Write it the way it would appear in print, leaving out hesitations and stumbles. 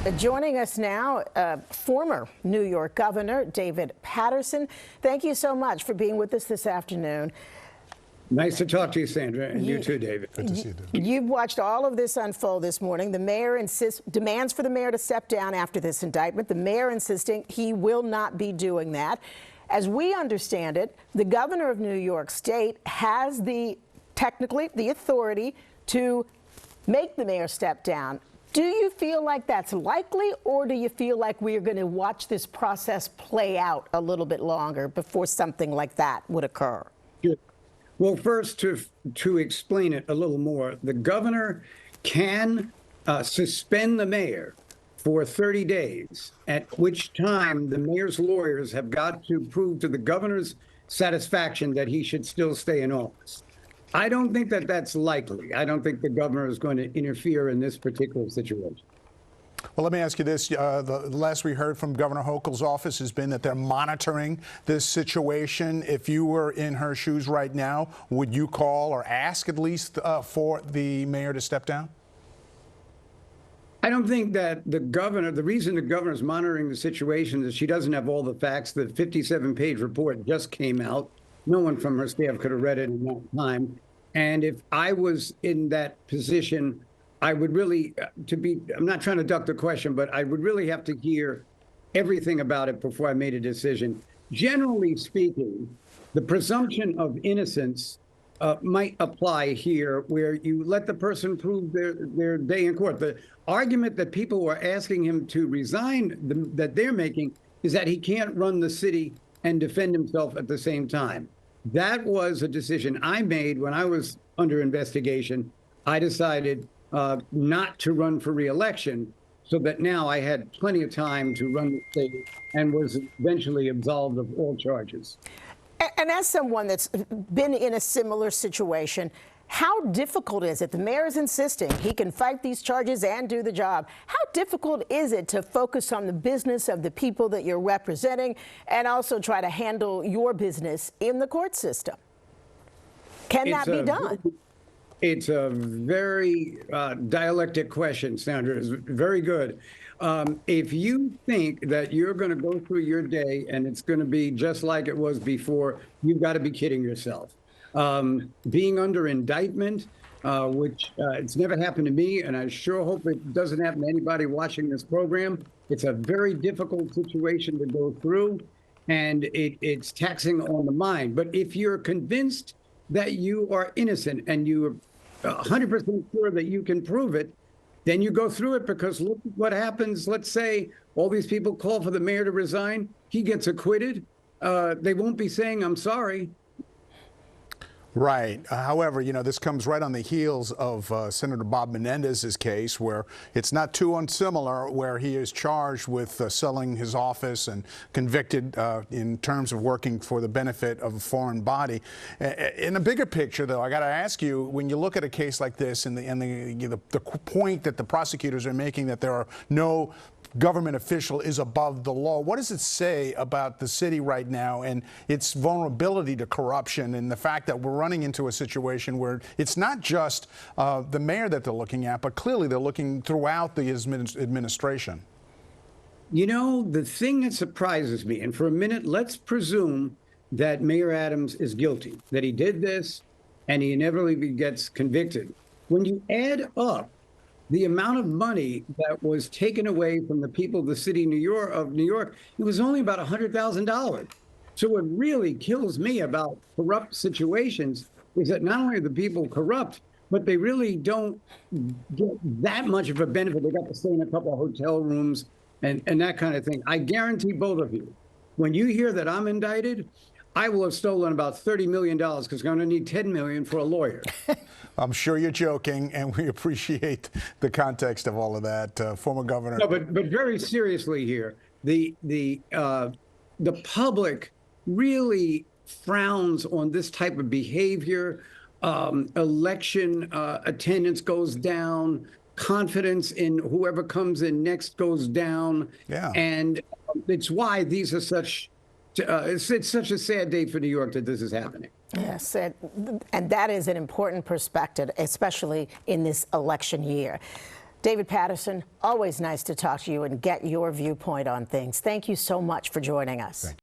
you. Joining us now, former New York Governor David Paterson. Thank you so much for being with us this afternoon. Nice to talk to you, Sandra, and you too, David. Good to see you, David. You've watched all of this unfold this morning. The mayor demands for the mayor to step down after this indictment. The mayor insisting he will not be doing that. As we understand it, the governor of New York State has technically the authority to make the mayor step down. Do you feel like that's likely, or do you feel like we are going to watch this process play out a little bit longer before something like that would occur? Well, first, to explain it a little more, the governor can suspend the mayor for 30 days, at which time the mayor's lawyers have got to prove to the governor's satisfaction that he should still stay in office. I don't think that that's likely. I don't think the governor is going to interfere in this particular situation. Well, let me ask you this. The last we heard from Governor Hochul's office has been that they're monitoring this situation. If you were in her shoes right now, would you call or ask at least for the mayor to step down? I don't think that the reason the governor is monitoring the situation is she doesn't have all the facts. The 57-page report just came out. No one from her staff could have read it in that time. And if I was in that position, I would really, I'm not trying to duck the question, but I would really have to hear everything about it before I made a decision. Generally speaking, the presumption of innocence might apply here, where you let the person prove their day in court. The argument that people were asking him to resign that they're making is that he can't run the city and defend himself at the same time. That was a decision I made when I was under investigation. I decided not to run for re-election, so that now I had plenty of time to run the state and was eventually absolved of all charges. And as someone that's been in a similar situation, how difficult is it? The mayor is insisting he can fight these charges and do the job. How difficult is it to focus on the business of the people that you're representing and also try to handle your business in the court system? Can that be done? It's a very dialectic question, Sandra. It's very good. If you think that you're going to go through your day and it's going to be just like it was before, you've got to be kidding yourself. Being under indictment, which it's never happened to me, and I sure hope it doesn't happen to anybody watching this program. It's a very difficult situation to go through, and it's taxing on the mind. But if you're convinced that you are innocent and you're 100% sure that you can prove it, then you go through it, because look what happens. Let's say all these people call for the mayor to resign. He gets acquitted. They won't be saying, "I'm sorry." Right. However, you know, this comes right on the heels of Senator Bob Menendez's case, where it's not too unsimilar, where he is charged with selling his office and convicted in terms of working for the benefit of a foreign body. In a bigger picture, though, I got to ask you, when you look at a case like this and the point that the prosecutors are making, that there are no government official is above the law, what does it say about the city right now and its vulnerability to corruption, and the fact that we're running into a situation where it's not just the mayor that they're looking at, but clearly they're looking throughout the administration? You know, the thing that surprises me, and for a minute, let's presume that Mayor Adams is guilty, that he did this and he inevitably gets convicted. When you add up the amount of money that was taken away from the people of the city of New York, it was only about $100,000. So what really kills me about corrupt situations is that not only are the people corrupt, but they really don't get that much of a benefit. They got to stay in a couple of hotel rooms and that kind of thing. I guarantee both of you, when you hear that I'm indicted, I will have stolen about $30 million, because I'm going to need $10 million for a lawyer. I'm sure you're joking, and we appreciate the context of all of that, former governor. No, but very seriously here, the public really frowns on this type of behavior. Election attendance goes down. Confidence in whoever comes in next goes down. Yeah. And it's why these are such. It's such a sad day for New York that this is happening. Yes, and that is an important perspective, especially in this election year. David Paterson, always nice to talk to you and get your viewpoint on things. Thank you so much for joining us. Thank you.